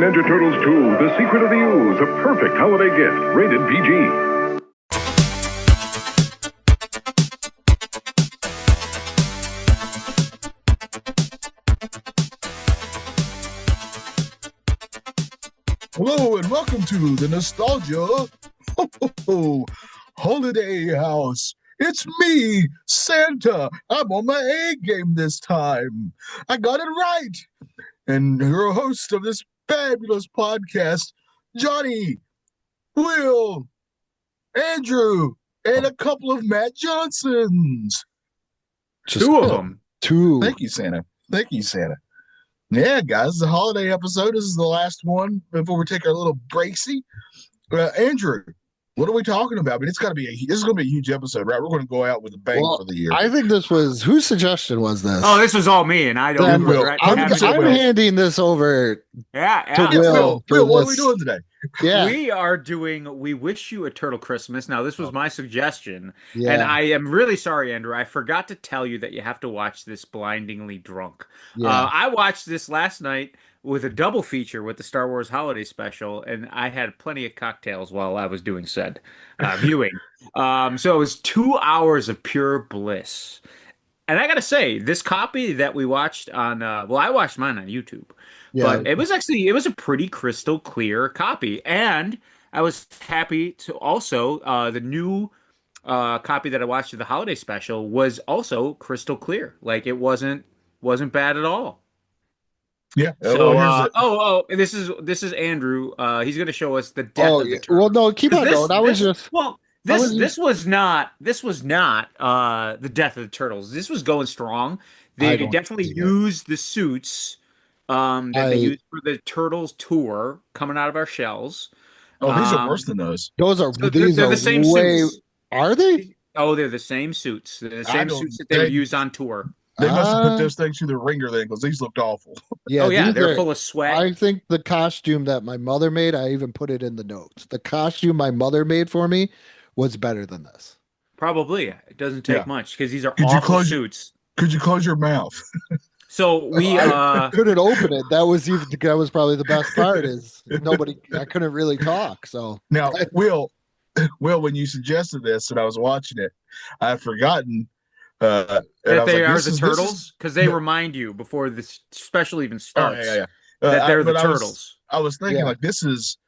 Mutant Ninja Turtles 2, The Secret of the Ooze, a perfect holiday gift. Rated PG. Hello and welcome to the Nostalgia Holiday House. It's me, Santa. I'm on my A game this time. I got it right. And your host of this fabulous podcast, Johnny, Will, Andrew, and a couple of Matt Johnsons. Just two of them. Two. Thank you, Santa. Thank you, Santa. Yeah, guys, the holiday episode. This is the last one before we take our little breaksy. Andrew, what are we talking about? I mean, this is going to be a huge episode, right? We're going to go out with a bang for the year. I think this was, whose suggestion was this? Oh, this was all me, and I don't regret I'm handing this over to Will. Will, what are we doing today? Yeah. We Wish You a Turtle Christmas. Now, this was my suggestion, and I am really sorry, Andrew. I forgot to tell you that you have to watch this blindingly drunk. I watched this last night with a double feature with the Star Wars Holiday Special, and I had plenty of cocktails while I was doing said viewing. So it was 2 hours of pure bliss. And I got to say, this copy that we watched on, I watched mine on YouTube. Yeah. But it was a pretty crystal clear copy. And I was happy to also, the new copy that I watched of the Holiday Special was also crystal clear. Like, it wasn't bad at all. Yeah. So, this is Andrew. He's going to show us the death of the turtle. Well, no, keep on going. This was not the death of the turtles. This was going strong. They definitely used the suits that they used for the Turtles tour coming out of our shells. Oh, these are worse than those. They're the same suits. Are they? Oh, they're the same suits. They're the same suits that they would use on tour. They must have put those things through the ringer then, because these looked awful. Yeah, they're full of sweat. I think the costume that my mother made, I even put it in the notes. The costume my mother made for me was better than this. Probably. It doesn't take much, because these are awful suits. Could you close your mouth? So we I couldn't open it. That was probably the best part, is I couldn't really talk. So now, Will, when you suggested this and I was watching it, I had forgotten that they are the turtles, because they remind you before this special even starts that they're the turtles. I was thinking like this has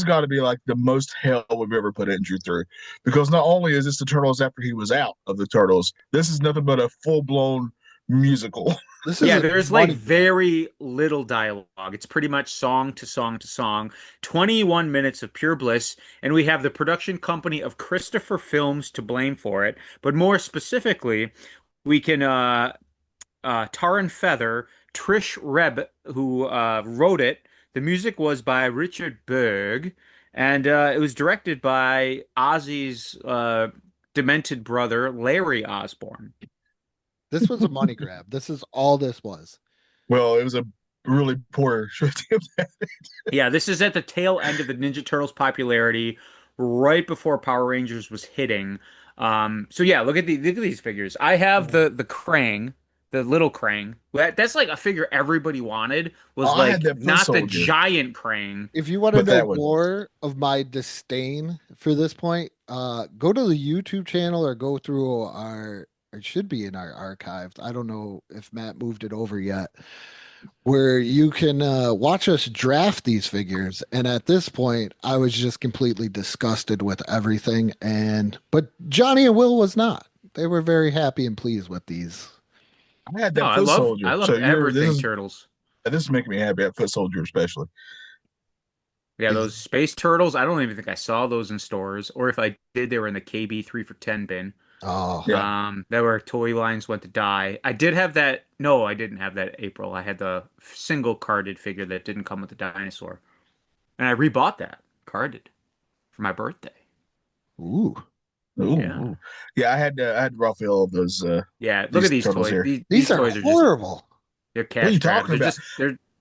got to be like the most hell we've ever put Andrew through, because not only is this the turtles after he was out of the turtles, this is nothing but a full-blown musical. There's like very little dialogue. It's pretty much song to song to song. 21 minutes of pure bliss, and we have the production company of Christopher Films to blame for it. But more specifically, we can tar and feather Trish Reb, who wrote it. The music was by Richard Berg, and it was directed by Ozzy's demented brother, Larry Osborne. This was a money grab. This is all this was. Well, it was a really poor show. Yeah, this is at the tail end of the Ninja Turtles popularity, right before Power Rangers was hitting. So yeah, look at these figures. I have the Krang, the little Krang. That's like a figure everybody wanted. Was not the giant Krang. If you want to know more of my disdain for this point, go to the YouTube channel or go through it should be in our archive. I don't know if Matt moved it over yet, where you can watch us draft these figures. And at this point, I was just completely disgusted with everything. But Johnny and Will was not. They were very happy and pleased with these. I had that Foot Soldier. I love everything Turtles. This is making me happy at Foot Soldier, especially. Yeah, those Space Turtles. I don't even think I saw those in stores, or if I did, they were in the KB 3 for $10 bin. Oh, that where toy lines went to die. I did have that. No, I didn't have that April. I had the single carded figure that didn't come with the dinosaur, and I rebought that carded for my birthday. Ooh. Yeah. I had Raphael of those. Look at these toys. These are horrible. They're cash. What are you talking about?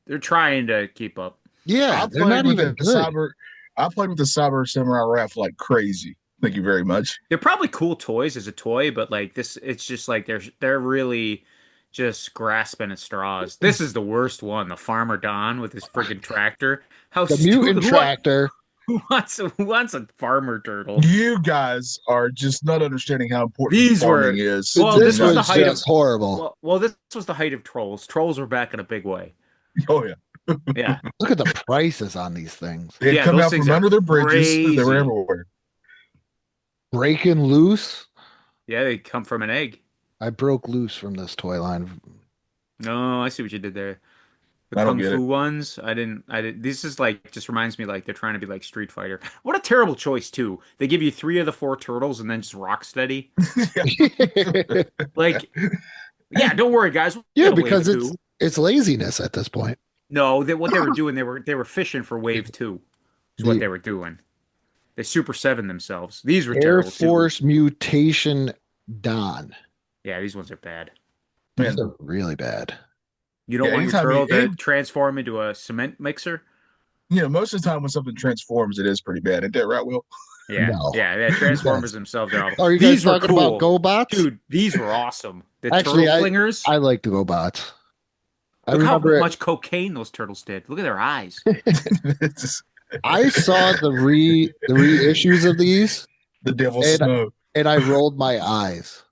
They're trying to keep up. Yeah, they're not even good. I played with the Cyber Samurai Raph like crazy. Thank you very much. They're probably cool toys as a toy, but like this, it's just like they're really just grasping at straws. This is the worst one. The Farmer Don with his friggin' tractor. How The stupid! mutant tractor. Who wants a farmer turtle? You guys are just not understanding how important These farming were is. well. This This was the was height of just horrible. well. This was the height of trolls. Trolls were back in a big way. Oh yeah, Yeah, Look at the prices on these things. they'd Yeah, come those out things from are under their bridges. They were crazy. everywhere. Breaking loose. yeah. They come from an egg. I broke loose from this toy line. No, I see what you did there. The I don't kung get fu it. ones, I didn't. This is like just reminds me like they're trying to be like Street Fighter. What a terrible choice too. They give you 3 of the 4 turtles and then just rock steady. Like, yeah, don't worry, guys. We'll Yeah, get a wave because two. it's laziness at this point. No, what they were doing, they were fishing for wave 2. Is what The they were doing. They Super 7 themselves. These were Air terrible Force too. Mutation Don. Yeah, these ones are bad. These Man. are really bad. You don't Yeah, want your anytime turtle you- to transform into a cement mixer? You know, most of the time when something transforms, it is pretty bad. Isn't that right, Will? Yeah, No. yeah. Transformers themselves are awful. Are you guys These were talking cool. about GoBots? Dude, these were awesome. The Actually, turtle flingers. I like the GoBots. I Look how remember much cocaine those turtles did. Look at their eyes. It's just I saw the reissues of these the devil's And- snow. and I rolled my eyes.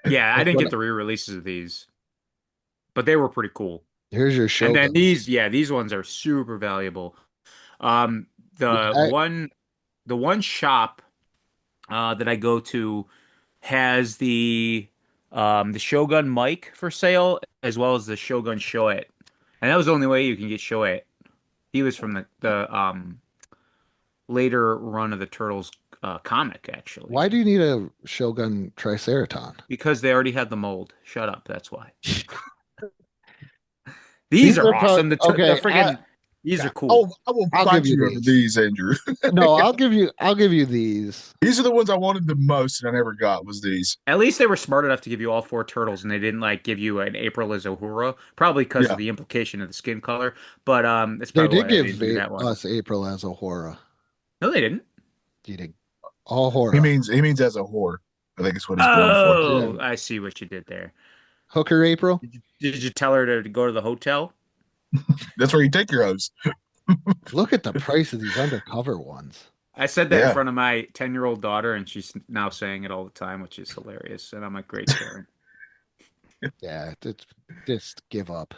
Yeah, I didn't get the re-releases of these, but they were pretty cool. Here's your show. And then these ones are super valuable. The one shop that I go to has the Shogun mic for sale as well as the Shogun Shoet, and that was the only way you can get Shoet. He was from the later run of the Turtles comic, actually. Why do you need a Shogun Triceraton? Because they already had the mold. Shut up. That's why. These are awesome. The friggin' these are cool. Oh, I will I'll fight give you you over these. these, Andrew. No, I'll give you these. These are the ones I wanted the most and I never got was these. At least they were smart enough to give you all 4 turtles, and they didn't like give you an April as Uhura, probably because Yeah. of the implication of the skin color. But it's They probably did why they give didn't do that one. us April as a horror. No, they didn't. You did all horror. He means as a whore. I think it's what he's going for. Oh, Yeah. I see what you did there. Hooker April. Did you tell her to go to the hotel? That's where you take your hose. Look at the price of these undercover ones. I said that Yeah. in front of my 10-year-old daughter, and she's now saying it all the time, which is hilarious. And I'm like, great Karen. Yeah, it's just give up.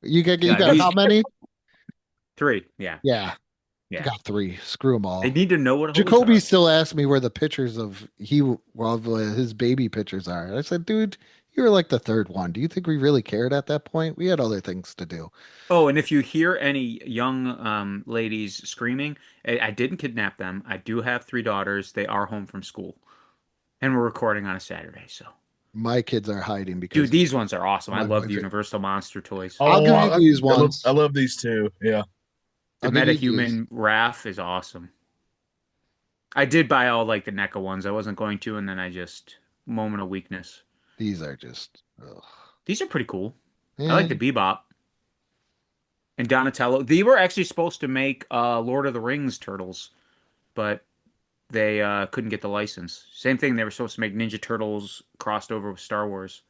You got these- how many? 3, yeah. Yeah. Yeah. Got 3. Screw them all. They need to know what Jacoby hose are. still asked me where the pictures of his baby pictures are. And I said, dude, you were like the 3rd one. Do you think we really cared at that point? We had other things to do. Oh, and if you hear any young ladies screaming, I didn't kidnap them. I do have 3 daughters. They are home from school. And we're recording on a Saturday, so. My kids are hiding because Dude, these ones are awesome. I My love the wife- Universal Monster toys. I'll give you these ones. I love these too. Yeah. The I'll give you MetaHuman Raph is awesome. I did buy all like the NECA ones. I wasn't going to, and then I just moment of weakness. These are just. Ugh. These are pretty cool. Yeah. I like the Bebop and Donatello. They were actually supposed to make Lord of the Rings Turtles, but they couldn't get the license. Same thing. They were supposed to make Ninja Turtles crossed over with Star Wars.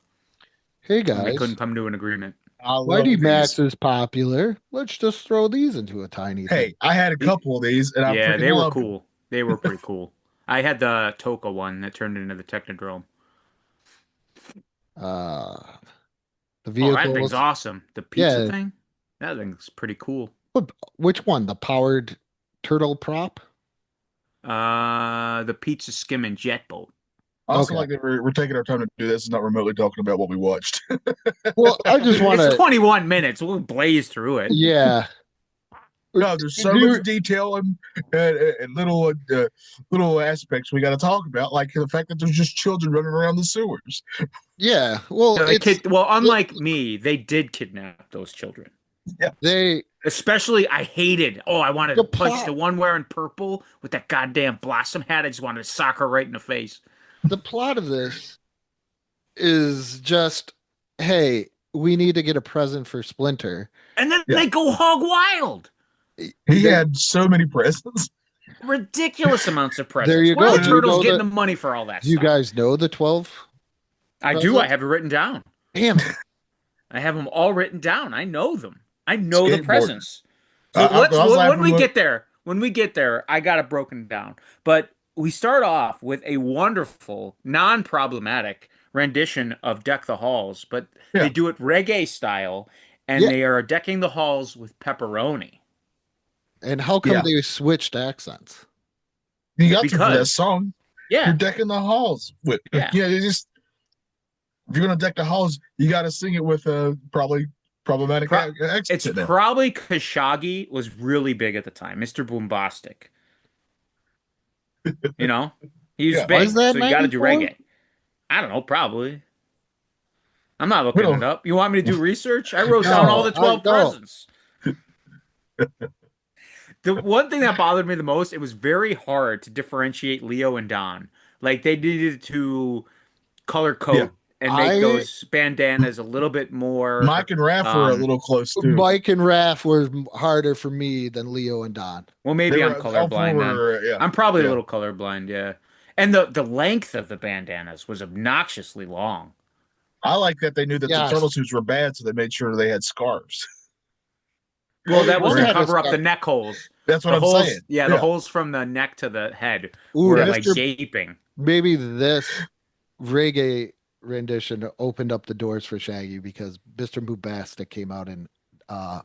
Hey And they guys, couldn't come to an agreement. I love Mighty these. Max is popular. Let's just throw these into a tiny Hey, I had a couple of these and I Yeah, freaking they were loved them. cool. They were pretty cool. I had the Toka one that turned into the Technodrome. thing. The Oh, that vehicles. thing's awesome. The pizza Yeah. thing? That thing's pretty cool. Which one? The powered turtle prop? The pizza skimming jet boat. I also Okay. like that we're taking our time to do this and not remotely talking about what we watched. Well, I just want It's to. 21 minutes. We'll blaze through it. Yeah. No, there's so Do- much detail and little aspects we got to talk about, like the fact that there's just children running around the sewers. Yeah. Well, Unlike me, they did kidnap those children. they. Especially, I hated. Oh, I wanted The to punch plot- the one wearing purple with that goddamn blossom hat. I just wanted to sock her right in the face. The plot of this is just, hey, we need to get a present for Splinter. And then Yeah. they go hog wild. He had so many presents. Ridiculous amounts of presents. There you Where go. are the Do you turtles know getting the- the money for all that Do you stuff? guys know the 12? I do. presents? I have it written down. Damn it. I have them all written down. I know them. I know the Skateboarding. presents. So I was when laughing we when get there, I got it broken down. But we start off with a wonderful, non-problematic rendition of Deck the Halls, but they yeah. do it reggae style, and Yeah. they are decking the halls with pepperoni. And how come Yeah. they switched accents? You got to for that Because, song. You're yeah, decking the halls with yeah. you just if you're gonna deck the halls, you got to sing it with a probably problematic Pro it's accent now. probably because Shaggy was really big at the time, Mr. Boombastic. You know, he's Yeah, Was big, that so you got to do 94? reggae. I don't know, probably. I'm not we looking it don't. up. You want me to do research? I wrote down all No, the I 12 don't. presents. The one thing that bothered me the most, it was very hard to differentiate Leo and Don. Like they needed to color Yeah, code and make I those bandanas a little bit more Mike and Raph were a um little close too. Mike and Raph were harder for me than Leo and Don. well They maybe I'm were all four colorblind then. were yeah I'm probably a yeah. little colorblind, yeah. And the length of the bandanas was obnoxiously long. I like that they knew that the turtle Yes. suits were bad, so they made sure they had scarves. Well, They that was both to had a cover up the scar. neck holes. That's what The I'm saying. holes, yeah, the Yeah, holes from the neck to the head Ooh, were yeah. like Mr. gaping. Maybe this reggae rendition opened up the doors for Shaggy because Mr. Boobastic came out in uh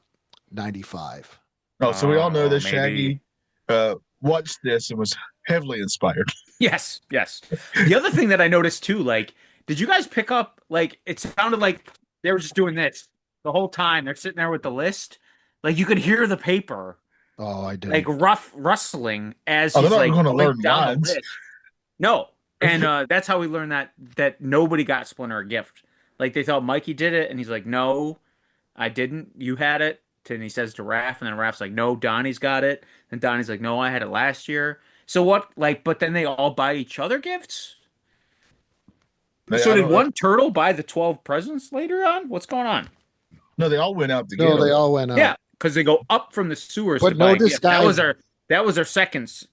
95. Oh, so we all know that Maybe. Shaggy watched this and was heavily inspired. Yes, yes. The other thing that I noticed too, like, did you guys pick up, like, it sounded like they were just doing this the whole time. They're sitting there with the list. Like, you could hear the paper, Oh, I like, didn't. rustling as Oh, they're he's, not like, going to going learn down the lines. list. No. And that's how we learned that nobody got Splinter a gift. Like, they thought Mikey did it, and he's like, no, I didn't. You had it. And he says to Raph, and then Raph's like, no, Donnie's got it. And Donnie's like, no, I had it last year. So what, like, but then they all buy each other gifts? So I did don't. one turtle buy the 12 presents later on? What's going on? No, they all went out to No, get they them. all went Yeah, out. because they go up from the sewers to But buy no a gift. That was disguise. our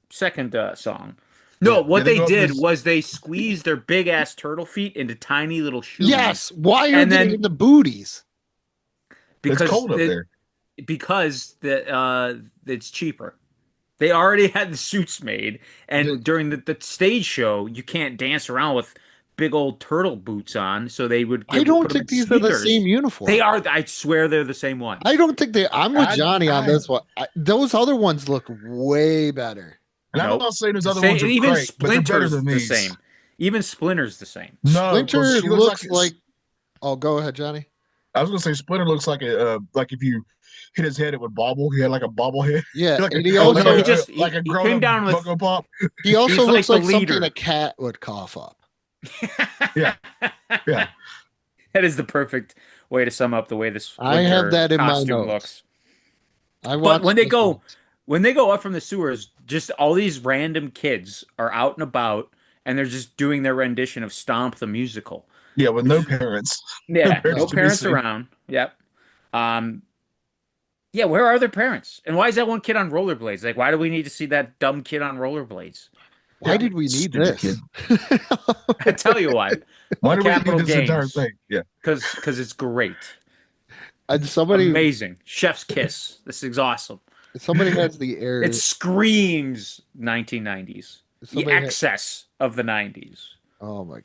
second song. Yeah. No, Yeah, what they they go up did this. was they squeezed their big ass turtle feet into tiny little shoes. Yes. Why are And they then in the booties? It's because cold up there. it's cheaper. They already had the suits made, and during the stage show, you can't dance around with big old turtle boots on, so they would I put don't them in think these are the sneakers. same uniform. They are, I swear they're the same I ones. don't think they. I'm with I, Johnny on I, this one. Those other ones look way better. and I'm Nope. not saying those The other ones same, are even great, but they're better Splinter's than the these. same. Even Splinter's the same. No, because Splinter she looks like looks like. Oh, go ahead, Johnny. I was gonna say Splinter looks like if you hit his head, it would bobble. He had like a bobble head, Yeah, like and he Oh like no, also like a he grown came up down with Funko Pop. he also he's looks like the like something leader. a cat would cough up. Yeah, yeah. That is the perfect way to sum up the way the I have Splinter that in my costume notes. looks. I But watched this once. when they go up from the sewers, just all these random kids are out and about and they're just doing their rendition of Stomp the musical. Yeah, with Which no is parents. No yeah, parents no No. to be parents seen. around. Yep. Um yeah, where are their parents? And why is that one kid on rollerblades? Like why do we need to see that dumb kid on rollerblades? Why Yeah, did we need stupid kid. this? I tell you what. Why do we need Capital this entire Games. thing? Yeah, Because it's great. And Amazing. Chef's kiss. This is awesome. somebody has the air. It screams 1990s. The Somebody had, excess of the 90s. oh my!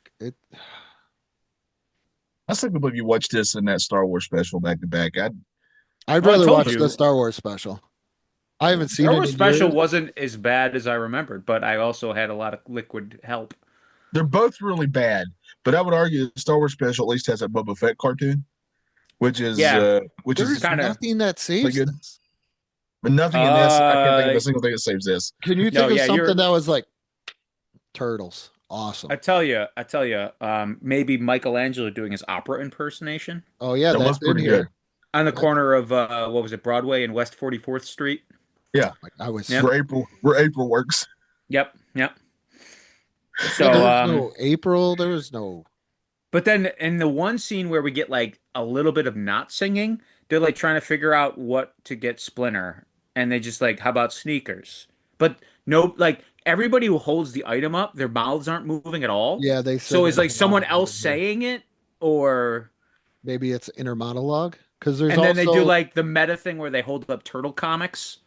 I still can't believe you watched this and that Star Wars special back to back. I'd Well, I rather told watch the you. Star Wars special. I haven't seen Star it Wars in Special years. wasn't as bad as I remembered, but I also had a lot of liquid help. They're both really bad, but I would argue the Star Wars special at least has a Boba Fett cartoon, which is Yeah, There's kind of. nothing that really saves good. this. But nothing in this, I can't think of Uh, a single thing that saves this. Can you no, think of yeah, something that was like Turtles? I Awesome. tell you, maybe Michelangelo doing his opera impersonation Oh yeah, That was that's in pretty good. here. on the That- corner of what was it, Broadway and West 44th Street. Yeah, like, I was. Yep. where April works. Yep, yep. Yeah, So, there was no April. There was no. but then in the one scene where we get like a little bit of not singing, they're like trying to figure out what to get Splinter, and they just like, how about sneakers? But no, like everybody who holds the item up, their mouths aren't moving at all. Yeah, they said So is that like a lot someone of else it here. saying it, or Maybe it's inner monologue because there's And then they do also like the meta thing where they hold up turtle comics,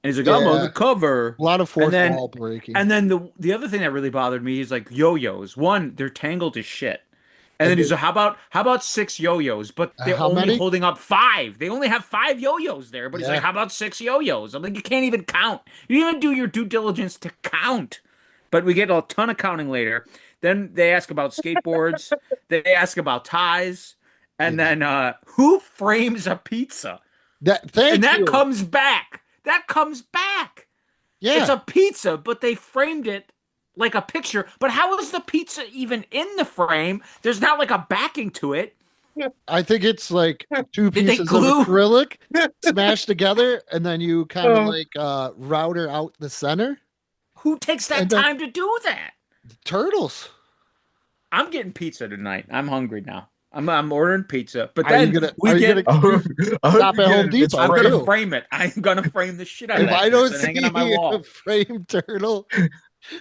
and he's like, "I'm on yeah the cover." a lot of And fourth then wall breaking. and then the other thing that really bothered me is like yo-yos. One, they're tangled as shit. And And then he's like, how about six yo-yos? But they're how only many? holding up five. They only have five yo-yos there. But he's like, Yeah, how about six yo-yos? I'm like, you can't even count. You didn't even do your due diligence to count. But we get a ton of counting later. Then they ask about skateboards. They ask about ties. And yeah. then who frames a pizza? That And thank that you. comes back. That comes back. It's Yeah, a pizza, but they framed it like a picture. But how is the pizza even in the frame? There's not like a backing to it. I think it's like two Did they pieces of glue? acrylic smashed together, and then you kind of Oh, like router out the center, Who takes that and then time to do that? turtles. I'm getting pizza tonight. I'm hungry now. I'm ordering pizza. But Are you then gonna we are you get. gonna I hope, I hope stop you at get Home it. It's Depot I'm framed. gonna too? frame it. I'm gonna frame the shit out of If that I don't pizza and see hang it on my a wall. framed turtle, if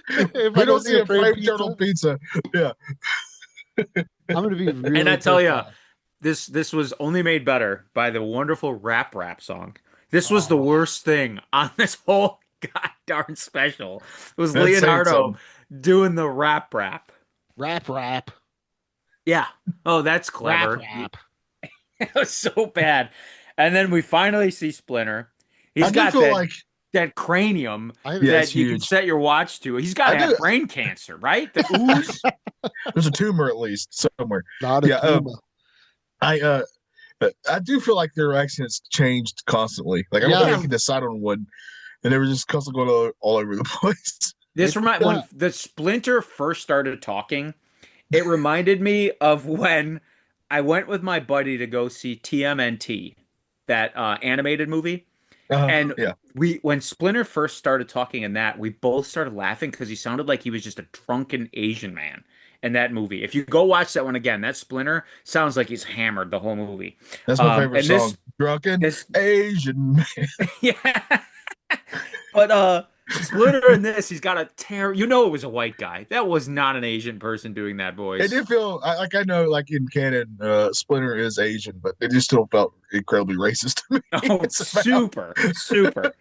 I We don't don't see see a a framed framed turtle pizza, pizza. Yeah. I'm gonna be And I really tell pissed you, off. this was only made better by the wonderful rap song. This was the Oh, worst thing on this whole god darn special. It was That's saying Leonardo something. doing the rap. rap, Yeah. Oh, that's rap, clever. rap. It was so bad. And then we finally see Splinter. I He's do got feel like, that cranium I yeah, it's that you can huge. set your watch to. He's got I to do. have brain cancer, right? The ooze. There's a tumor at least somewhere. not a Yeah. tuba. I I do feel like their accents changed constantly. Like I don't think they Yes, Yeah. could decide on one, and they were just constantly going all over the place. This remind yeah. when the Splinter first started talking. It reminded me of when I went with my buddy to go see TMNT, that animated movie. And Yeah. when Splinter first started talking in that, we both started laughing because he sounded like he was just a drunken Asian man in that movie. If you go watch that one again, that Splinter sounds like he's hammered the whole movie. That's my favorite And song. Drunken this, Asian man. yeah. But Splinter in this, he's got a tear. You know, it was a white guy. That was not an Asian person doing that It voice. did feel like I know, like in canon, Splinter is Asian, but it just still felt incredibly racist to me. Oh, Somehow. super, super.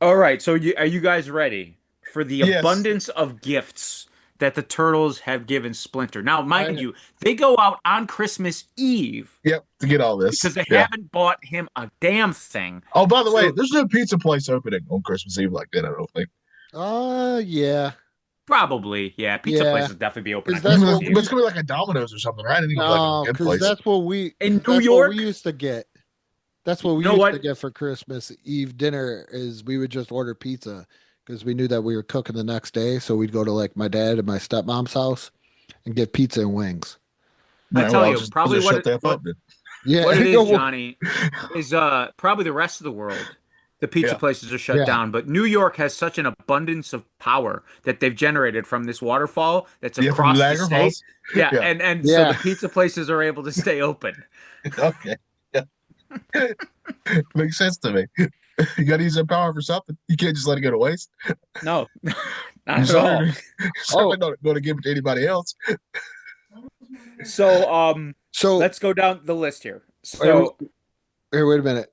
All right, so are you guys ready for the Yes. abundance of gifts that the Turtles have given Splinter? Now, mind I, you, they go out on Christmas Eve Yep. To get all this. because they Yeah. haven't bought him a damn thing. Oh, by the way, So there's no pizza place opening on Christmas Eve like that. I don't think. yeah, probably, yeah, pizza yeah. places definitely be open on 'Cause that's Christmas what But Eve. it's gonna be like a Domino's or something, right? I think it's like a No, good because place. In New that's what we York, used to get. That's what we you know used to what? get for Christmas Eve dinner is we would just order pizza because we knew that we were cooking the next day. So we'd go to like my dad and my stepmom's house and get pizza and wings. I Right, tell well, you, I'll probably just shut the F up then. Yeah. what it is, Johnny, is probably the rest of the world. The pizza Yeah. places are shut Yeah. down, but New York has such an abundance of power that they've generated from this waterfall that's Yeah, from across the Niagara state. Falls. Yeah, Yeah. and so the Yeah. pizza places are able to stay open. Okay. Yeah. Makes sense to me. You got to use that power for something. You can't just let it go to waste. No, not I'm at all. certainly not going to give it to anybody else. So So let's go down the list here. here, So wait a minute.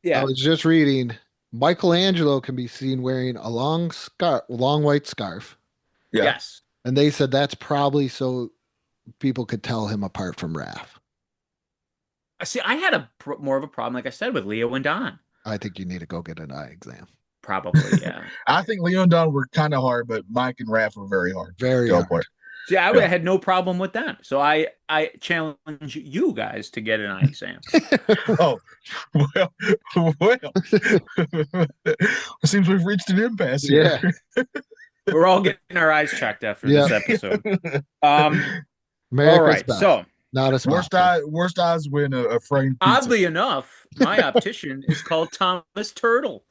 I yeah, was just reading Michelangelo can be seen wearing a long white scarf. Yeah. yes. And they said that's probably so people could tell him apart from Raph. See, I had more of a problem, like I said, with Leo and Don. I think you need to go get an eye exam. Probably, yeah. I think Leo and Don were kind of hard, but Mike and Raph were very hard. Very Go hard. for it. See, I Yeah. had no problem with that. So I challenge you guys to get an eye exam. Oh, well. It seems we've reached an impasse here. Yeah. We're all getting our eyes checked after Yeah. this episode. All America's right. best. So Not a sponsor. Worst eyes win a framed pizza. oddly enough, my optician is called Thomas Turtle.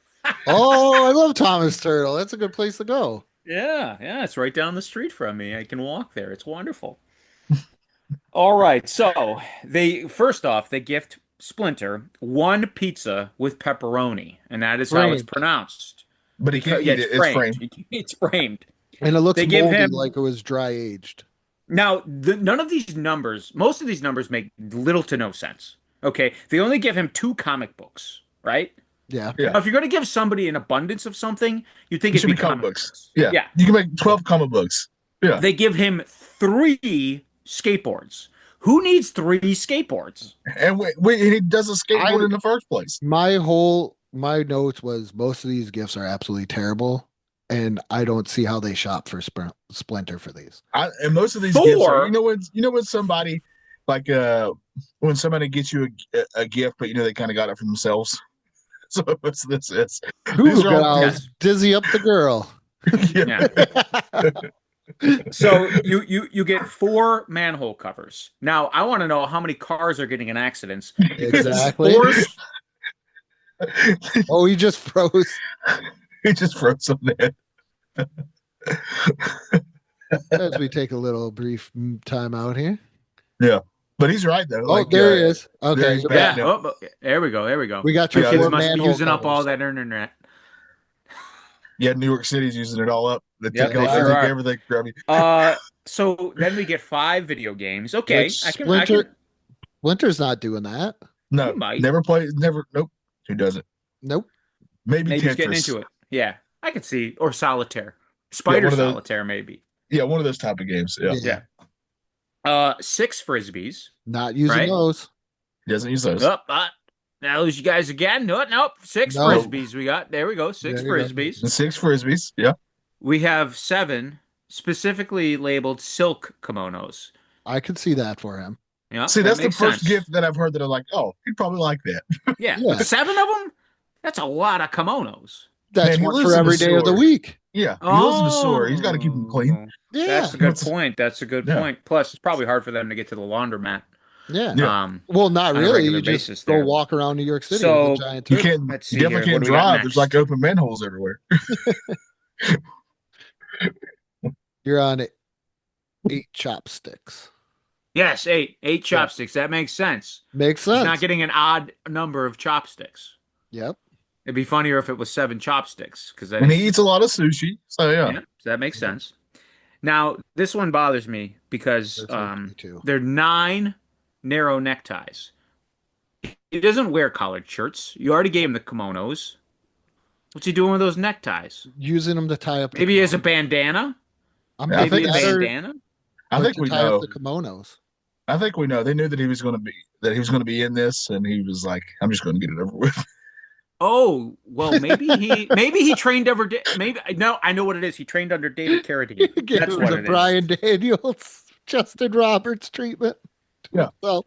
Oh, I love Thomas Turtle. That's a good place to go. Yeah, it's right down the street from me. I can walk there. It's wonderful. All right. So first off, they gift Splinter one pizza with pepperoni, and that is how it's Framed. pronounced. But he can't Yeah, eat it. It's framed. It's framed. And it looks They give moldy him- like it was dry aged. Now, none of these numbers, most of these numbers make little to no sense. Okay, they only give him 2 comic books, right? Yeah. Yeah. Now, if you're going to give somebody an abundance of something, you'd think It it'd should be be comic comic books. books. Yeah. Yeah. You can make 12 comic books. Yeah. They give him 3 skateboards. Who needs 3 skateboards? And he doesn't skateboard in the first place. My notes was most of these gifts are absolutely terrible, and I don't see how they shop for Splinter for these. And most of these gifts are, when somebody like when somebody gets you a gift, but they kind of got it for themselves. So what's this is. These are all dizzy up the girl. Yeah. So you get 4 manhole covers. Now I want to know how many cars are getting in accidents. Exactly. Oh, he just froze. He just froze on that. As we take a little brief time out here. Yeah, but he's right though. Oh, there he is. Okay, yeah. Oh, there we go. We got your 4 must be using covers. up all that internet. Yeah, New York City's using it all up. They took everything from you. So then we get 5 video games. Okay, Splinter's not doing that. No, never played. Never. Nope. Who doesn't? Nope. Maybe he's getting into it. Yeah, I could see, or solitaire, solitaire, maybe. Yeah, one of those type of games. Yeah. 6 frisbees. Not using those. He doesn't use those. Now lose you guys again. Nope. 6 frisbees we got. There we go. 6 frisbees. 6 frisbees. Yeah. We have 7 specifically labeled silk kimonos. I could see that for him. Yeah. See, that's the first gift that I've heard that I'm like, oh, he'd probably like that. Yeah. 7 of them? That's a lot of kimonos. That's one for every day of the week. Yeah. He lives in the sewer. He's got to keep them clean. Yeah. That's a good point. Point. Plus, it's probably hard for them to get to the laundromat. Yeah. Well, not really. You just go walk around New York City with a giant turtle. You definitely can't drive. There's like open manholes everywhere. You're on 8 chopsticks. Yes, 8 chopsticks. That makes sense. Makes sense. He's not getting an odd number of chopsticks. Yep. It'd be funnier if it was 7 chopsticks, and he eats a lot of sushi. So yeah, so that makes sense. Now this one bothers me because they're 9 narrow neckties. He doesn't wear collared shirts. You already gave him the kimonos. What's he doing with those neckties? Using them to tie up. Maybe he has a bandana. Maybe a bandana. I think we know the kimonos. I think we know. They knew that he was going to be in this, and he was like, "I'm just going to get it over with." Oh well, maybe he trained over. I know what it is. He trained under David Carradine. That's what it is. Brian Daniels, Justin Roberts treatment. Yeah. Well,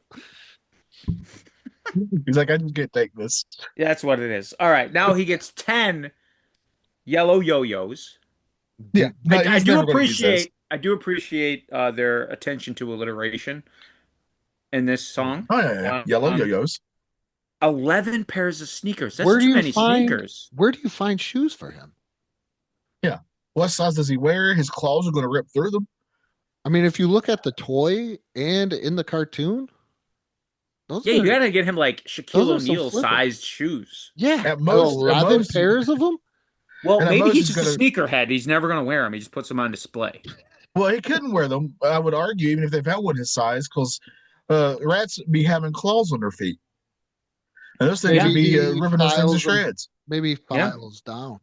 he's like, I just can't take this. Yeah, that's what it is. All right, now he gets 10 yellow yo-yos. Yeah, I do appreciate their attention to alliteration in this song. Oh yeah. Yellow yo-yos. 11 pairs of sneakers. That's too many sneakers. Where do you find shoes for him? Yeah. What size does he wear? His claws are going to rip through them. I mean, if you look at the toy and in the cartoon, you gotta get him like Shaquille O'Neal sized shoes. Yeah, at most 11 pairs of them. Well, maybe he's just a sneakerhead. He's never gonna wear them. He just puts them on display. Well, he couldn't wear them. I would argue, even if they've had one his size, because rats be having claws on their feet, and those things would be ripping those things to shreds. Maybe files down.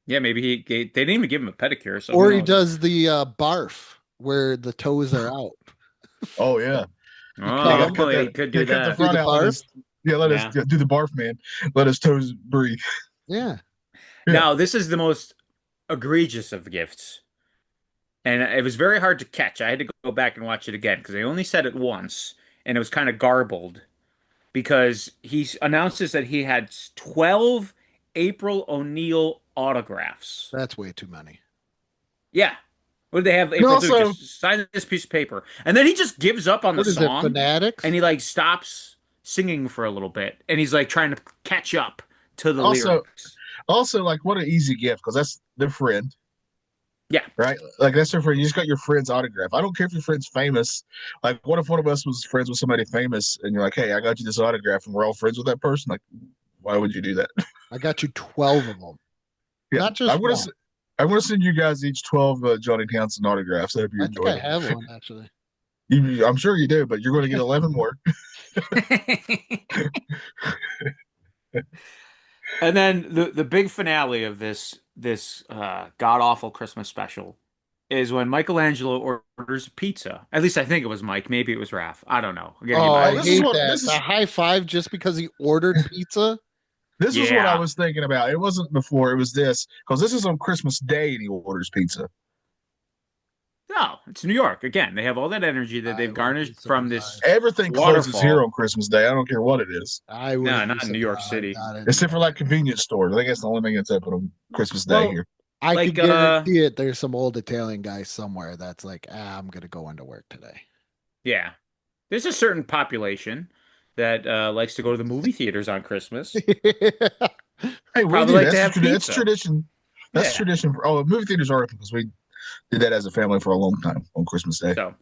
Yeah, maybe they didn't even give him a pedicure. So or he does the barf where the toes are out. Oh yeah. He could do that. The front out, let us do the barf, man. Let his toes breathe. Yeah. Now this is the most egregious of gifts, and it was very hard to catch. I had to go back and watch it again because they only said it once, and it was kind of garbled. Because he announces that he had 12 April O'Neil autographs. That's way too many. Yeah. What did they have April do? Just sign this piece of paper. And then he just gives up on the song. Fanatics? And he like stops singing for a little bit. And he's like trying to catch up to the lyrics. Also, like, what an easy gift, because that's their friend. Yeah. Right? Like, that's their friend. You just got your friend's autograph. I don't care if your friend's famous. Like, what if one of us was friends with somebody famous and you're like, hey, I got you this autograph and we're all friends with that person? Like, why would you do that? I got you 12 of them. Yeah. Not just one. I'm going to send you guys each 12 Johnny Townsend autographs. I hope you I enjoy think I them. have one actually. I'm sure you do, but you're going to get 11 more. And then the big finale of this god awful Christmas special is when Michelangelo orders pizza. At least I think it was Mike. Maybe it was Raph. I don't know. I'm getting Oh, my I this is hate what that. this The is. high five just because he ordered pizza. This is what I Yeah. was thinking about. It wasn't before. It was this because this is on Christmas Day and he orders pizza. No, it's New York. Again, they have all that energy that I they've would be garnished from this surprised. Everything closes here waterfall. on Christmas Day. I don't care what it is, I No, wouldn't be not in New York surprised. City. except for like convenience stores. I think that's the only thing that's open on Christmas Day Well, here. I like could guarantee it. There's some old Italian guy somewhere that's like, I'm gonna go into work today. yeah. There's a certain population that likes to go to the movie theaters on Christmas. Hey, we Probably do. like to have That's pizza. tradition. That's Yeah. tradition. Movie theaters are open because we did that as a family for a long time on Christmas Day. So,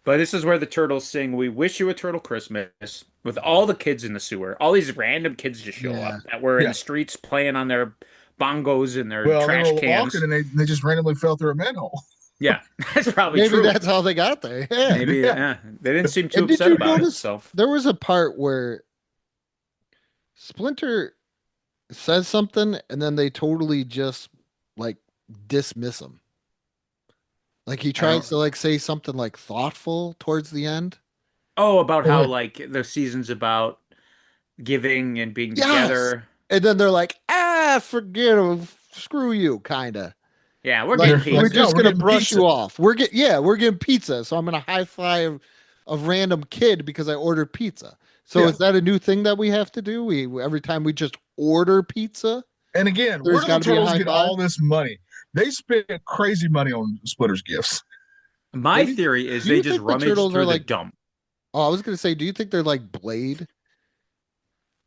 but this is where the turtles sing "We Wish You a Turtle Christmas" with all the kids in the sewer. All these random kids just show Yeah. up that were in Yeah. the streets playing on their bongos and their Well, they trash were cans. walking and they just randomly fell through a manhole. Yeah, that's probably Maybe true. that's how they got there. Yeah. Maybe Yeah. they didn't seem too And did upset you about it. notice So there was a part where Splinter says something and then they totally just like dismiss him. Like he tries to like say something like thoughtful towards the end. about how What? like the season's about giving and being Yes. together. And then they're like, forget him. Screw you, kinda. Yeah, we're Like, getting Like, we're pizza. no, just we're gonna getting brush pizza. you off. We're getting pizza, so I'm gonna high five a random kid because I ordered pizza. So Yeah. is that a new thing that we have to do? We every time we just order pizza, And again, there's where do the got to be a turtles high get five. all this money? They spent crazy money on Splinter's gifts. My Maybe- theory is do you they just think the rummaged turtles through are the like- dump. Oh, I was gonna say, do you think they're like Blade,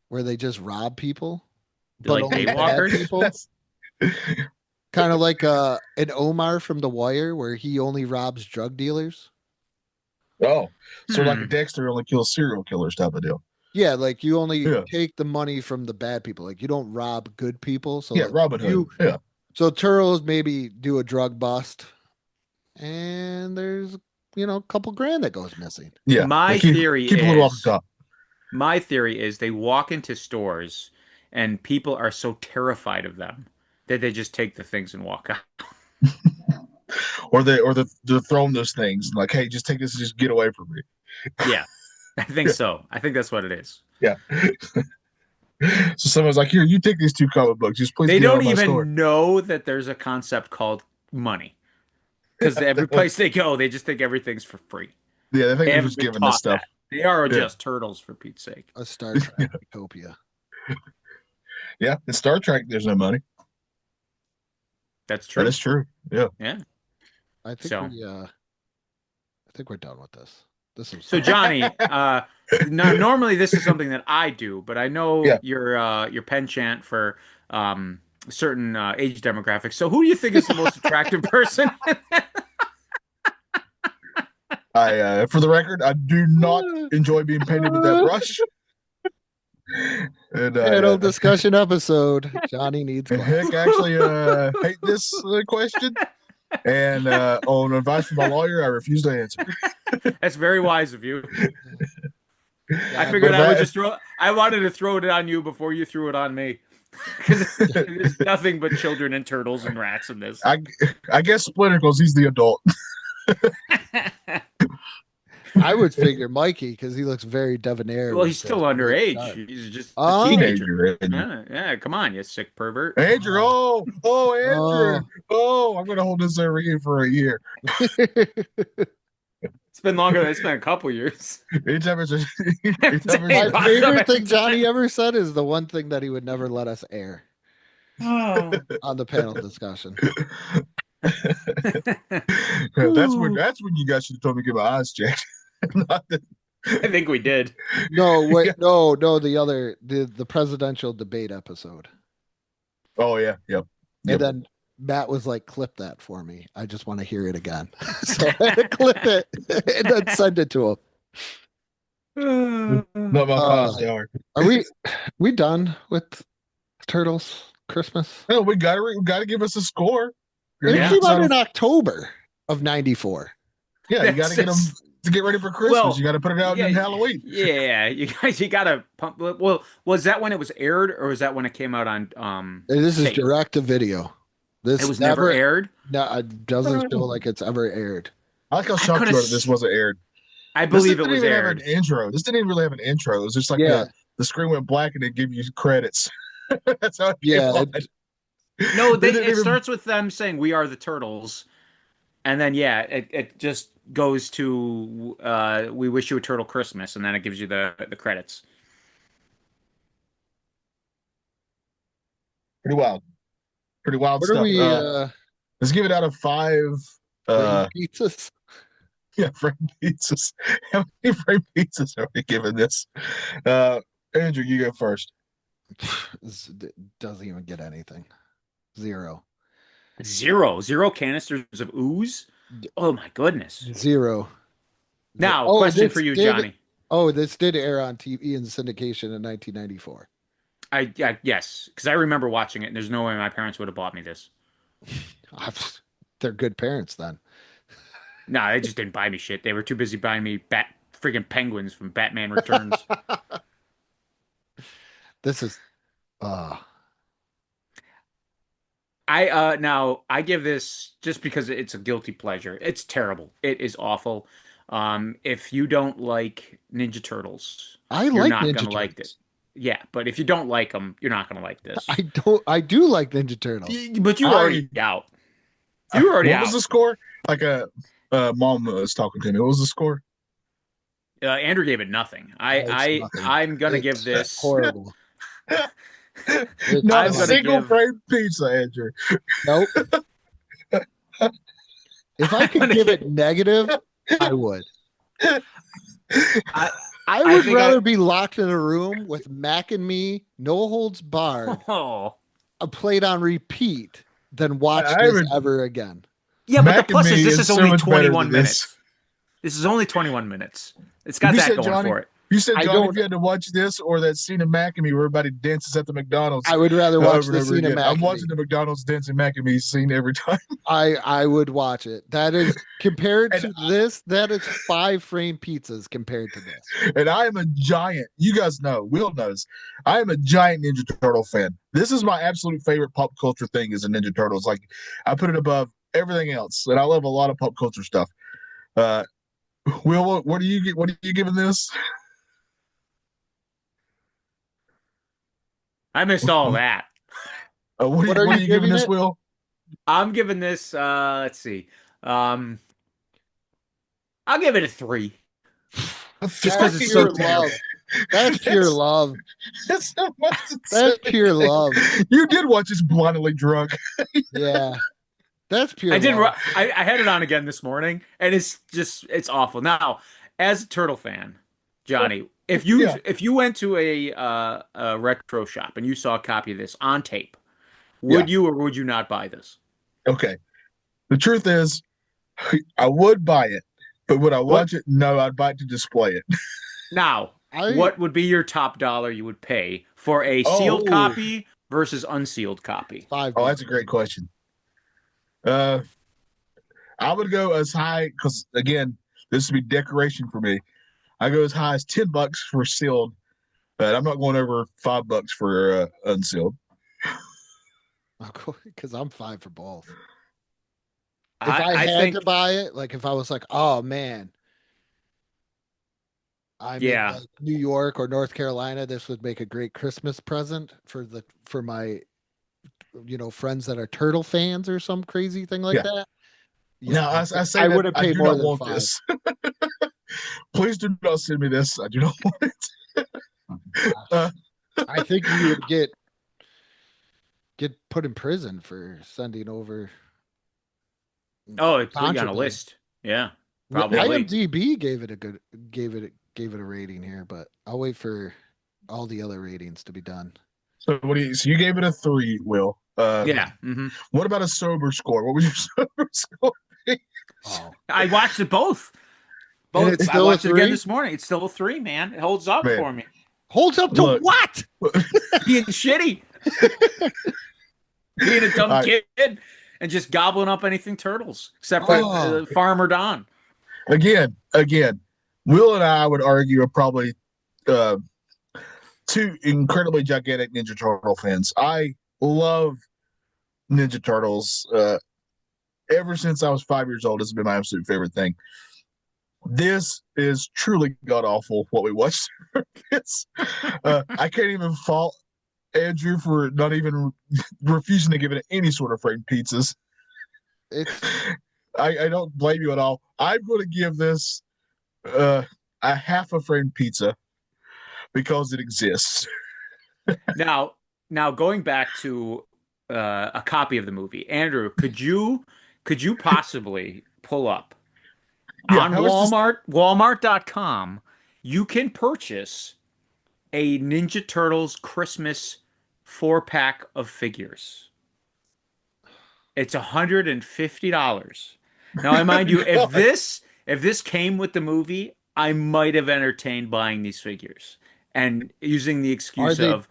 where they just rob people, They're like only bad daywalkers? people? That's- Kind of like an Omar from The Wire, where he only robs drug dealers. Oh, so like a Hmm. Dexter only kills serial killers type of deal. Yeah, like you only Yeah. take the money from the bad people. Like you don't rob good people. So Yeah, like, Robin Hood. you Yeah. so turtles maybe do a drug bust, and there's a couple grand that goes missing. Yeah. My They keep theory a little off is the top. my theory is they walk into stores and people are so terrified of them that they just take the things and walk out. Or they're throwing those things like, hey, just take this and just get away from me. Yeah, I think so. I think that's what it is. Yeah. So someone's like, here, you take these 2 comic books. Just please They get out don't of my even store. know that there's a concept called money because every place they go, they just think everything's for free. Yeah, they think They they're haven't just been giving this taught stuff. that. They are Yeah. just turtles for Pete's sake. A Star Trek utopia. Yeah, in Star Trek, there's no money. That's true. That is true. Yeah. Yeah. I think So- I think we're done with this. This is So Johnny, normally this is something that I do, but I know Yeah. your penchant for certain age demographics. So who do you think is the most attractive person? I for the record, I do not enjoy being painted with that brush. And panel discussion episode. Johnny needs and glasses. heck, actually, hate this question. And on advice from my lawyer, I refuse to answer. That's very wise of you. I Yeah, figured but I would that- just I wanted to throw it on you before you threw it on me. Because there's nothing but children and turtles and rats in this. I guess Splinter because he's the adult. I would figure Mikey because he looks very debonair. Well, with he's still the underage. scarf. He's just Oh. a teenager. Teenager. Yeah, come on, you sick pervert. Andrew, Andrew. Oh, I'm gonna hold this over you for a year. It's been longer than it's been a couple years. Anytime it's a, My anytime Hey, favorite thing Johnny ever said is the one thing that he would never let us air Oh. on the panel discussion. that's when you guys should have told me to get my eyes checked. Not that- I think we did. No, wait, no, the presidential debate episode. Oh yeah, yep. And then Matt was like, clip that for me. I just want to hear it again. So I had to clip it and then send it to him. Not my past hour. Are we done with Turtles Christmas? No, we gotta give us a score. It came out in October of '94. Yeah, you got to get them to get ready for Christmas. You got to put it out in Halloween. Yeah, you got to pump. Well, was that when it was aired, or was that when it came out on? This is direct to video. It was never aired. No, it doesn't feel like it's ever aired. I like how shocked you are that this wasn't aired. I believe it was aired. Have an intro. This didn't even really have an intro. It was just like the screen went black and it gave you credits. That's how it came on. No, it starts with them saying "We are the Turtles," and then it just goes to "We wish you a turtle Christmas," and then it gives you the credits. Pretty wild stuff. Let's give it out of 5 pizzas. Yeah, frame pizzas. How many frame pizzas are we giving this? Andrew, you go first. It doesn't even get anything. 0 canisters of ooze. Oh my goodness. 0. Now, question for you, Johnny. This did air on TV in syndication in 1994. Yes, because I remember watching it, and there's no way my parents would have bought me this. They're good parents then. No, they just didn't buy me shit. They were too busy buying me freaking penguins from Batman Returns. This is I give this just because it's a guilty pleasure. It's terrible. It is awful. If you don't like Ninja Turtles, you're not gonna like this. Yeah, but if you don't like them, you're not gonna like this. I do like Ninja Turtles. But you already out. You were already out. What was the score? Like mom was talking to me. What was the score? Andrew gave it nothing. I'm gonna give this horrible. Not a single frame pizza, Andrew. Nope. If I could give it negative, I would. I would rather be locked in a room with Mac and Me, no holds barred, played on repeat, than watch this ever again. Yeah, but the plus is this is only 21 minutes. This is only 21 minutes. It's got that going for it. You said, Johnny, if you had to watch this or that scene of Mac and Me where everybody dances at the McDonald's. I would rather watch the scene of Mac and Me. I'm watching the McDonald's dancing Mac and Me scene every time. I would watch it. That is, compared to this, that is 5 frame pizzas compared to this. And I am a giant, you guys know, Will knows, I am a giant Ninja Turtle fan. This is my absolute favorite pop culture thing is a Ninja Turtles. Like, I put it above everything else. And I love a lot of pop culture stuff. Will, what are you giving this? I missed all that. What are you giving this, Will? I'm giving this, let's see. I'll give it a 3. Just because it's so love. That's pure love. That's pure love. You did watch this blindly drunk. Yeah. That's pure love. Love. I had it on again this morning, and it's awful. Now, as a Turtle fan, Johnny, if you went to a retro shop and you saw a copy of this on tape, would you or would you not buy this? Okay. The truth is, I would buy it, but would I watch it? No, I'd buy it to display it. Now, what would be your top dollar you would pay for a sealed copy versus unsealed copy? $5. Oh, that's a great question. I would go as high because again, this would be decoration for me. I go as high as $10 for sealed, but I'm not going over $5 for unsealed. Because I'm 5 for both. If I had to buy it, like if I was like, oh man, I'm in like New York or North Carolina, this would make a great Christmas present for my friends that are turtle fans or some crazy thing like that. Yeah. No, I say I would have paid more than $5. This. Please do not send me this. I do not want it. I think you would get put in prison for sending over. Oh, it put you on a list. Yeah, probably. IMDb gave it a rating here, but I'll wait for all the other ratings to be done. So so you gave it a 3, Will. Yeah. Mm-hmm. What about a sober score? What was your sober score? I watched it both. I watched it again this morning. It's still a 3, man. It holds up for me. Holds up to what? Being shitty. Being a dumb kid and just gobbling up anything turtles, except for Farmer Don. Again, Will and I would argue are probably two incredibly gigantic Ninja Turtle fans. I love Ninja Turtles. Ever since I was 5 years old, it's been my absolute favorite thing. This is truly god awful what we watched. I can't even fault Andrew for not even refusing to give it any sort of framed pizzas. I don't blame you at all. I'm going to give this a half a framed pizza because it exists. Now going back to a copy of the movie, Andrew, could you possibly pull up on Walmart.com? You can purchase a Ninja Turtles Christmas 4-pack of figures. It's $150. Now, I mind you, if this came with the movie, I might have entertained buying these figures and using the excuse of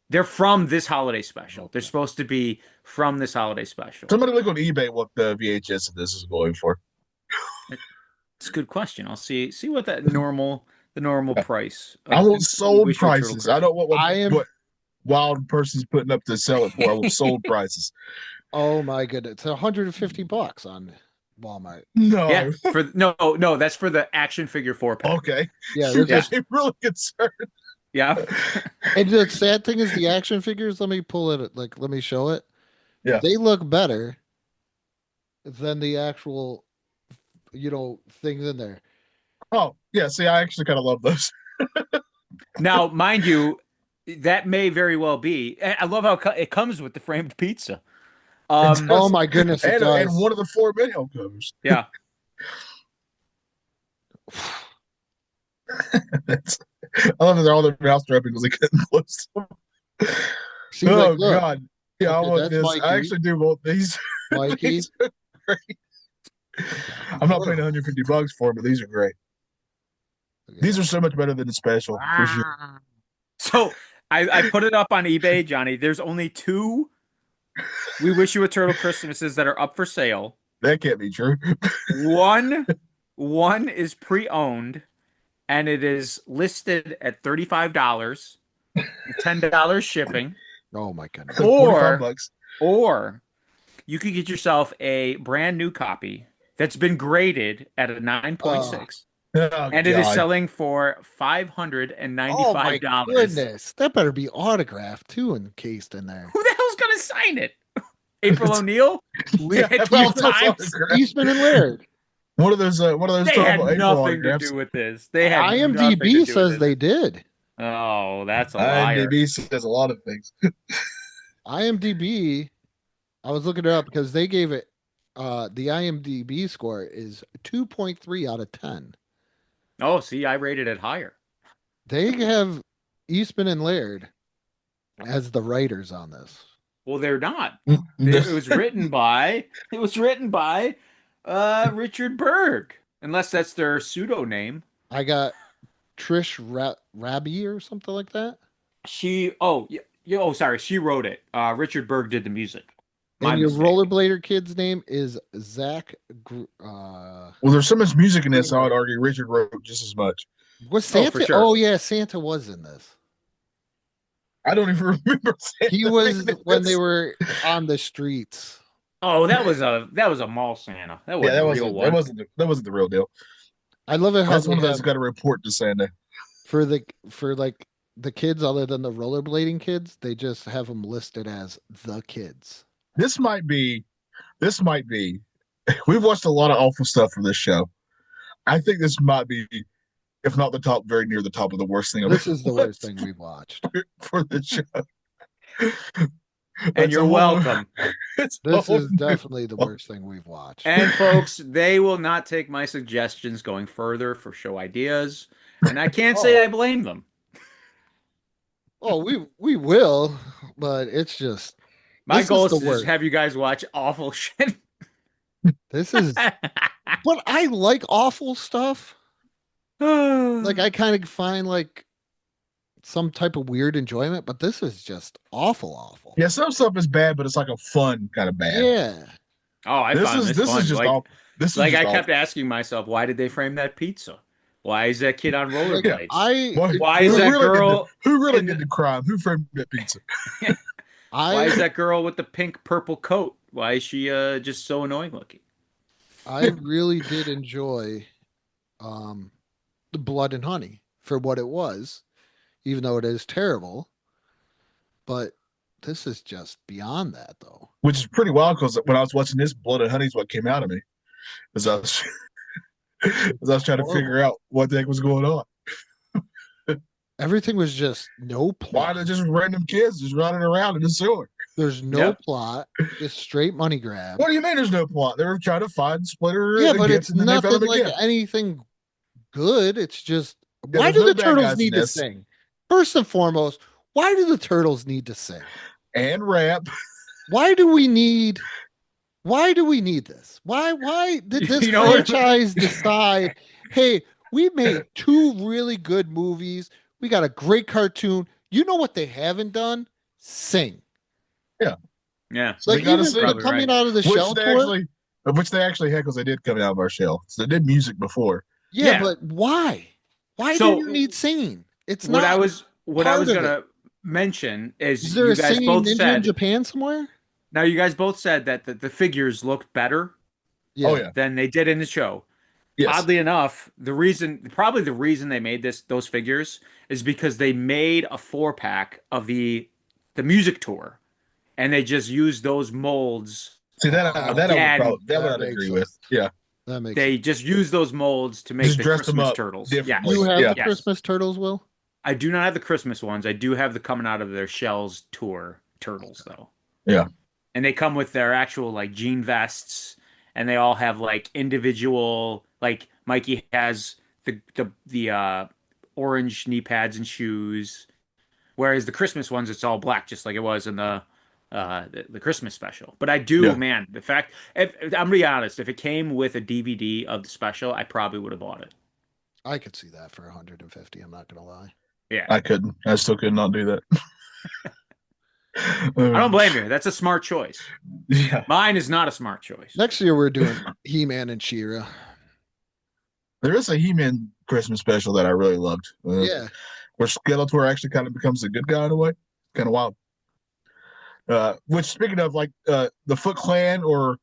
they're from this holiday special. They're supposed to be from this holiday special. Somebody look on eBay what the VHS of this is going for. It's a good question. I'll see what the normal price. I want sold prices. I don't want what wild person's putting up to sell it for. I want sold prices. Oh my goodness. It's $150 on Walmart. No. Yeah, no, that's for the action figure 4-pack. Okay. Yeah, I'm really concerned. Yeah. And the sad thing is the action figures, let me pull it, let me show it. Yeah. They look better than the actual, things in there. Oh, yeah. See, I actually kind of love those. Now, mind you, that may very well be. I love how it comes with the framed pizza. Oh my goodness, it does. And one of the 4 video covers. Yeah. I love that all their mouths are open because they couldn't close them. See, God. Yeah, I want this. Mikey. I actually do want these. Mikey. These are great. I'm not paying $150 for them, but these are great. Okay. These are so much better than the special, for sure. So I put it up on eBay, Johnny. There's only 2 We Wish You a Turtle Christmases that are up for sale. That can't be true. One is pre-owned, and it is listed at $35, $10 shipping. Oh my goodness! Or you could get yourself a brand new copy that's been graded at a 9.6. And it is selling for $595. Oh my goodness! That better be autographed too, encased in there. Who the hell's gonna sign it? April O'Neil, 12 times. Eastman and Laird. One of those. They had nothing to do with this. They had IMDb says they did. Oh, that's a liar. IMDb says a lot of things. IMDb. I was looking it up because they gave it. The IMDb score is 2.3 out of 10. Oh, see, I rated it higher. They have Eastman and Laird as the writers on this. Well, they're not. It was written by Richard Berg, unless that's their pseudo name. I got Trish Rabi or something like that. She wrote it. Richard Berg did the music. And your rollerblader kid's name is Zach. Well, there's so much music in this, I would argue Richard wrote just as much. Was Santa? For sure. Oh yeah, Santa was in this. I don't even remember. He was when they were on the streets. Oh, that was a mall Santa. That wasn't the real one. That wasn't the real deal. I love it how that's one of those got to report to Santa. For the kids other than the rollerblading kids, they just have them listed as the kids. This might be. We've watched a lot of awful stuff for this show. I think this might be, if not the top, very near the top of the worst thing. This is the worst thing we've watched for the show. And you're welcome. This is definitely the worst thing we've watched. And folks, they will not take my suggestions going further for show ideas, and I can't say I blame them. Oh, we will, but it's just my goal is to just have you guys watch awful shit. This is, but I like awful stuff. Like I kind of find like some type of weird enjoyment, but this is just awful. Yeah, some stuff is bad, but it's like a fun kind of bad. Yeah. Oh, I This found is this this fun. is just Like, awful. This is like just I kept awful. asking myself, why did they frame that pizza? Why is that kid on Like, rollerblades? Why, Why is that girl? who really in did the- the crime? Who framed that pizza? Why is I that girl with the pink purple coat? Why is she just so annoying looking? I really did enjoy the Blood and Honey for what it was, even though it is terrible. But this is just beyond that, though. Which is pretty wild because when I was watching this, Blood and Honey is what came out of me as I was as I was trying to figure out what the heck was going on. Everything was just no Why plot. are they just random kids just running around in the sewer? There's no Yep. plot. Just straight money grab. What do you mean there's no plot? They were trying to find Splinter. Yeah, again, but it's and then they found nothing him like again. anything good. It's just Yeah, why there's do no the bad turtles guys in need to this. sing? First and foremost, why do the turtles need to sing? And rap. Why do we need this? Why did this You know what? franchise decide, hey, we made two really good movies. We got a great cartoon. You know what they haven't done? Sing. Yeah. So they Like gotta even sing. Probably coming right. out of the Which shell they tour. actually had because they did come out of our shell. So they did music before. Yeah, Yeah. but why? Why So, do you need singing? It's what not. I was part of gonna mention Is is there you a guys singing both ninja in said Japan somewhere? now you guys both said that the figures looked better Yeah. Oh yeah. than they did in the show. Yes. Oddly enough, probably the reason they made those figures is because they made a 4-pack of the music tour, and they just used those molds. See that Oh, that I would again, probably that I'd makes agree sense. with. Yeah. That makes They sense. just used those molds to make Just the dressed them Christmas up turtles. differently. You have Yeah. the Christmas turtles, Will? I do not have the Christmas ones. I do have the coming out of their shells tour turtles though. Yeah. And they come with their actual like jean vests, and they all have like individual, like Mikey has the orange knee pads and shoes, whereas the Christmas ones it's all black, just like it was in the Christmas special. But I do, Yeah. man, the fact if I'm gonna be honest, if it came with a DVD of the special, I probably would have bought it. I could see that for 150. I'm not gonna lie. Yeah, I couldn't. I still could not do that. I don't blame you. That's a smart choice. Yeah. Mine is not a smart choice. Next year we're doing He-Man and She-Ra. There is a He-Man Christmas special that I really loved. Yeah. Where Skeletor actually kind of becomes a good guy in a way. Kind of wild. Which speaking of like the Foot Clan or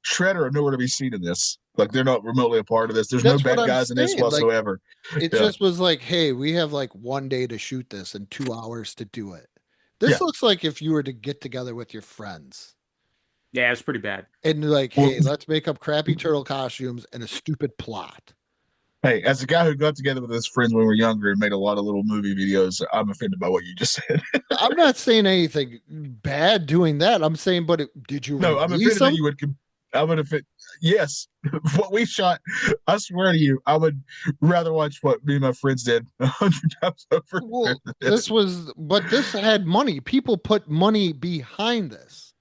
Shredder are nowhere to be seen in this. Like they're not remotely a part of this. There's That's no what bad I'm guys in this saying, like, whatsoever. It Yeah. just was like, hey, we have like one day to shoot this and 2 hours to do it. This Yeah. looks like if you were to get together with your friends Yeah, it's pretty bad. and like, Well- hey, let's make up crappy turtle costumes and a stupid plot. Hey, as a guy who got together with his friends when we were younger and made a lot of little movie videos, I'm offended by what you just said. I'm not saying anything bad doing that. I'm saying, but did you No, I'm release offended that them? you would. I would offend. Yes, what we shot. I swear to you, I would rather watch what me and my friends did 100 times over. Well, than this had money. People put money behind this.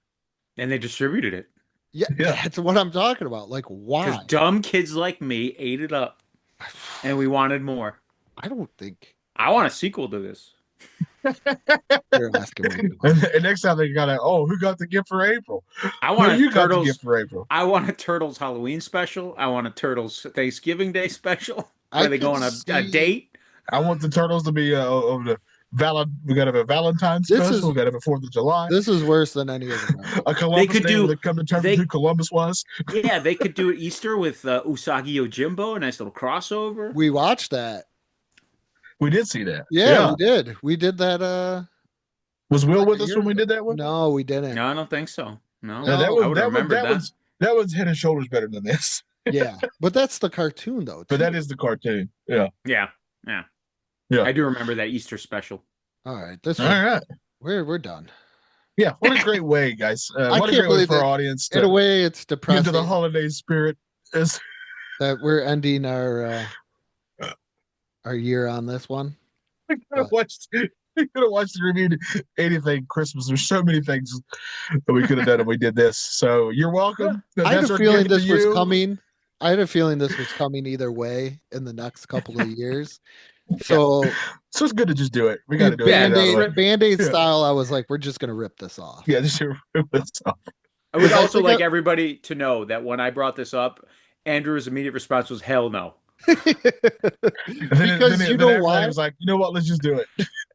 And they distributed it. Yeah, Yeah. that's what I'm talking about. Like, why? Because dumb kids like me ate it up, and we wanted more. I don't think I want a sequel to this. you're asking me. And next time they got who got the gift for April? I want No, a you got the Turtles. gift for April. I want a Turtles Halloween special. I want a Turtles Thanksgiving Day special. I Where they go could on a see- date. I want the turtles to be over the We got to have a Valentine's This special. is- We got to have a 4th of July. This is worse than any of them. A Columbus could Day do- where they come to terms they- with who Columbus was. Yeah, they could do it Easter with Usagi Yojimbo, a nice little crossover. We watched that. We did see that. Yeah, we did. We did that. Was Will like with a us year when we ago. did that one? No, we didn't. No, I don't think so. No, No, that I one, would have remembered that. that one's head and shoulders better than this. Yeah, but that's the cartoon though. But too. that is the cartoon. Yeah. Yeah. Yeah. I do remember that Easter special. All right. This All was, right. we're done. Yeah. What a great way, guys. What a can't great way believe for our that- audience In a to way, it's get into depressing the holiday spirit. Is that we're ending our year on this one. we could have watched. We could have watched and reviewed anything Christmas. There's so many things that we could have done if we did this. So you're welcome. I had That's a our feeling gift to this was you. coming. I had a feeling this was coming either way in the next couple of years. So So it's good to just do it. We got to do it. Band-Aid style, I was like, we're just going to rip this off. Yeah, just rip this off. I would also like everybody to know that when I brought this up, Andrew's immediate response was, hell no. Because you know why? He was like, you know what? Let's just do it.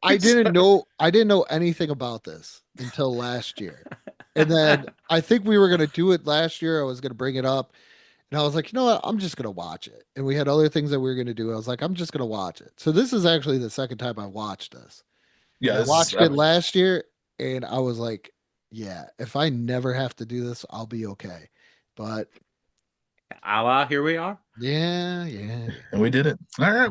I didn't know anything about this until last year. And then I think we were going to do it last year. I was going to bring it up. And I was like, you know what? I'm just going to watch it. And we had other things that we were going to do. I was like, I'm just going to watch it. So this is actually the second time I watched this. Yeah, I watched it last year, and I was like, yeah, if I never have to do this, I'll be okay. But here we are. Yeah. And we did it. All right.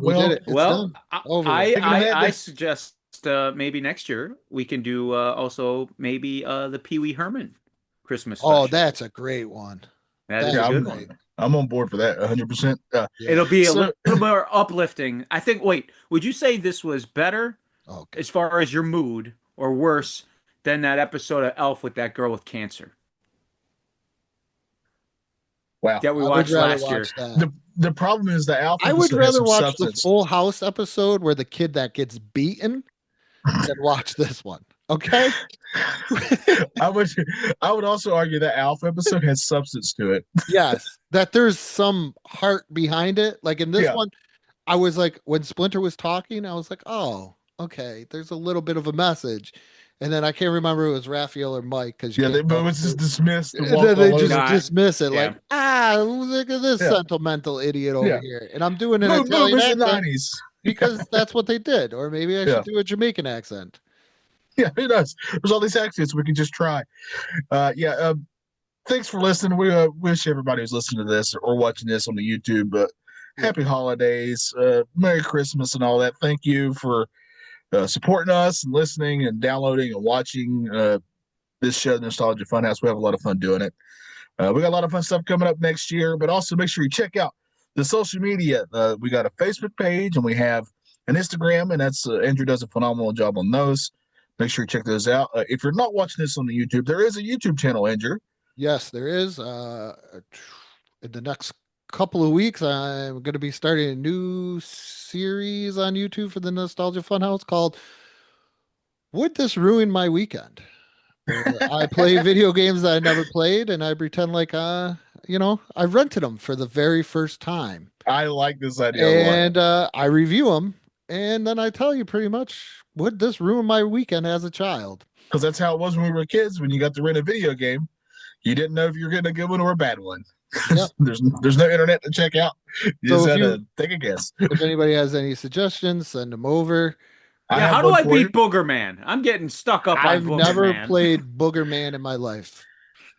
I suggest maybe next year we can do also maybe the Pee Wee Herman Christmas special. Oh, that's a great one. That is a good one. I'm on board for that 100%. It'll be a little more uplifting. I think, would you say this was better as far as your mood or worse than that episode of Elf with that girl with cancer? Wow. That we watched last year. The problem is the Elf episode I would rather watch substance. the Full House episode where the kid that gets beaten than watch this one. Okay. I would also argue that Alpha episode has substance to it. Yes, that there's some heart behind it. Like in this one, I was like, when Splinter was talking, I was like, oh, okay, there's a little bit of a message. And then I can't remember if it was Raphael or Mike because but it was just dismissed. And then they just dismiss it like, look at this sentimental idiot over here, and I'm doing an Italian accent because that's what they did, or maybe I should do a Jamaican accent. Yeah, it does. There's all these accents we can just try. Thanks for listening. We wish everybody who's listening to this or watching this on the YouTube happy holidays, Merry Christmas, and all that. Thank you for supporting us and listening and downloading and watching this show, Nostalgia Funhouse. We have a lot of fun doing it. We got a lot of fun stuff coming up next year, but also make sure you check out the social media. We got a Facebook page and we have an Instagram, and that's Andrew does a phenomenal job on those. Make sure you check those out. If you're not watching this on the YouTube, there is a YouTube channel, Andrew. Yes, there is. In the next couple of weeks, I'm going to be starting a new series on YouTube for the Nostalgia Funhouse called Would This Ruin My Weekend? I play video games that I never played, and I pretend like, I rented them for the very first time. I like this idea. And I review them, and then I tell you pretty much, would this ruin my weekend as a child? Because that's how it was when we were kids. When you got to rent a video game, you didn't know if you were getting a good one or a bad one. Yep. There's no internet to check out. You just had to take a guess. If anybody has any suggestions, send them over. How do I beat Booger Man? I'm getting stuck up on Booger Man. I've never played Booger Man in my life.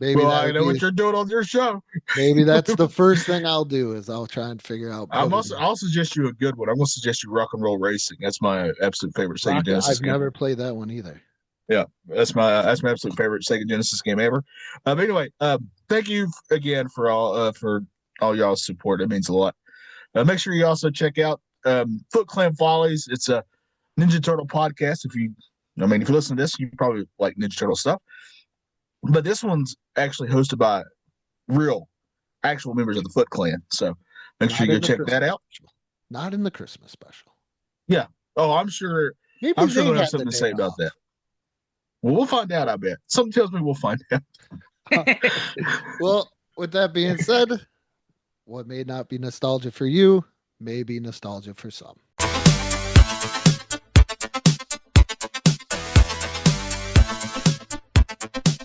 Maybe I know what you're doing on your show. Maybe that's the first thing I'll do is I'll try and figure out. I'll suggest you a good one. I'm going to suggest you Rock and Roll Racing. That's my absolute favorite Sega Genesis game. I've never played that one either. Yeah, that's my absolute favorite Sega Genesis game ever. But anyway, thank you again for all y'all's support. It means a lot. Make sure you also check out Foot Clan Follies. It's a Ninja Turtle podcast. If you listen to this, you probably like Ninja Turtle stuff. But this one's actually hosted by actual members of the Foot Clan. So make sure you go check that out. Not in the Christmas special. Yeah. Oh, I'm sure. I'm sure they'll have something to say about that. Well, we'll find out, I bet. Something tells me we'll find out. Well, with that being said, what may not be nostalgia for you may be nostalgia for some.